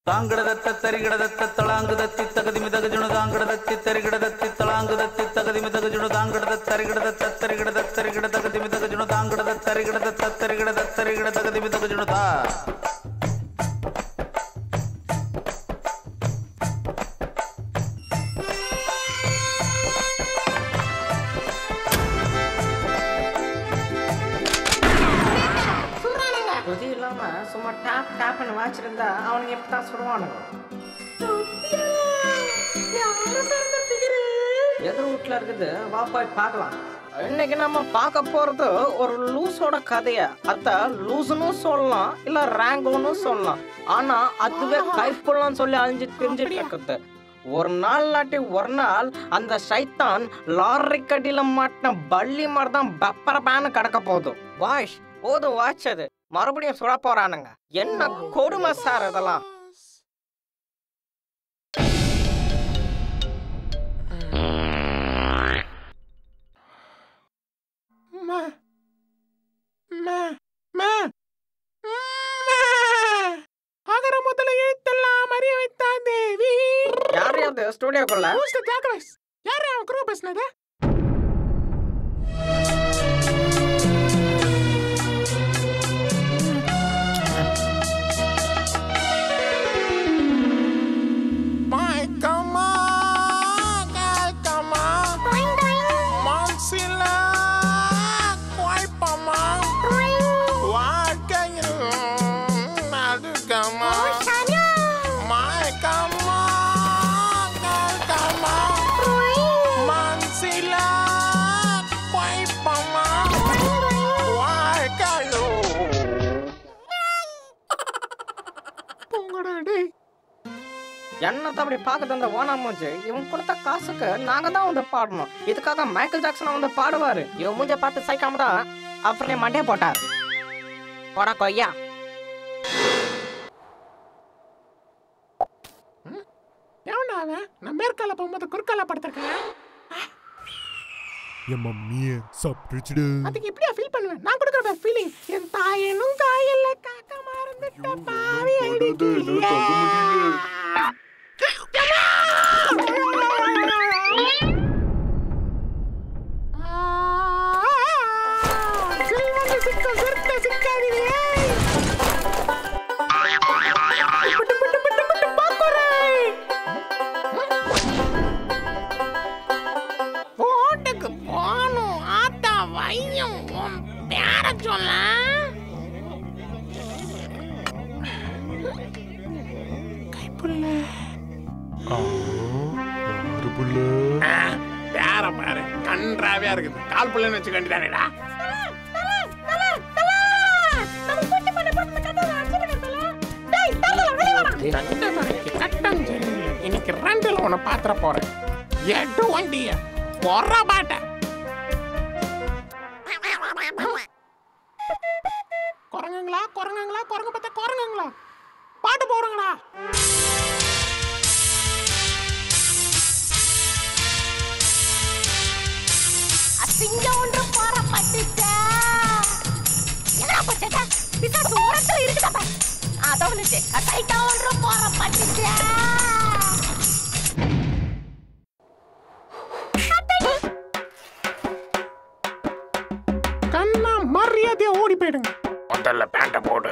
தாங்கடதத்த தரிகடதத்த தளாங்குதத்தி தகதிமிதகஜுணு தாங்கடதத்தி தரிகடதத்தி தளாங்குதத்தி தகதிமிதகஜுணு தாங்கடதத்த தரிகடதத்த தரிகடதத்த தரிகட தகதிமிதகஜுணு தாங்கடதத்த தரிகடதத்த தரிகடதத்த தரிகட தகதிமிதகஜுணு தா சும்மா டாப் டாப்னு வாச்சிருந்தா அவனுக்கு எப்பதான் சுடுவானுங்க. எதிர் வீட்டுல இருக்குது, வா போய் பார்க்கலாம். இன்னைக்கு நம்ம பார்க்க போறது ஒரு லூஸோட கதைய. அத லூசுன்னு சொல்லலாம், இல்ல ரேங்கோன்னு சொல்லலாம். ஆனா அதுவே கைப்புள்ளன்னு சொல்லி அழிஞ்சு தெரிஞ்சுட்டு இருக்குது. ஒரு நாள் இல்லாட்டி ஒரு நாள் அந்த சைத்தான் லாரி கடியில மாட்டின பள்ளி மாதிரி தான் பப்பரப்பான்னு கிடக்க போதும். வாஷ் போதும் வாச்சது, மறுபடியும் சுட போறானுங்க. என்ன கொடுமை சார் இதெல்லாம். அகர முதல எழுத்தெல்லாம் அறிய வைத்தான் தேவி. யார் அது ஸ்டுடியோக்குள்ள? யார் அவன் குரூப் பேசினது? என்னத்த அப்படி பாக்குது அந்த ஓனா மூஞ்சி? இவன் கொடுத்த காசுக்கு நாங்க தான் வந்து பாடணும். இதுக்காக மைக்கேல் ஜாக்சன் வந்து பாடுவாரு. இவன் மூஞ்ச பார்த்து சைக்காம தான் அப்புறம் மண்டே போட்டார். போடா கொய்யா. எவனா அவன்? நான் மேற்கால போகும்போது குறுக்கால படுத்திருக்கேன். என் மம்மியே சாப்பிட்டுச்சுடு. அதுக்கு எப்படியா ஃபீல் பண்ணுவேன்? நான் கொடுக்குற ஃபீலிங் என் தாயனும் காயல்ல காக்கா மறந்துட்ட பாவி அடிக்கிறியே. கன்றாவியா இருக்குது. கால் புள்ளன்னு வச்சு கண்டிதானேடா. இன்னைக்கு ரெண்டுல உன்னை பாத்திர போறேன். எட்டு வண்டிய பொற பாட்ட குரங்குங்களா குரங்குங்களா குரங்கு பார்த்தா குரங்குங்களா பாட்டு போறங்களா? சிங்க ஒன்று போற பட்டுச்சா எங்கடா போச்சா? பிசாசு ஓரத்துல இருக்குதா? அதோட கைட்டா ஒன்று போற பட்டுச்சா. கண்ணா மரியாதையா ஓடி போயிடுங்க. முதல்ல பேண்ட போடு.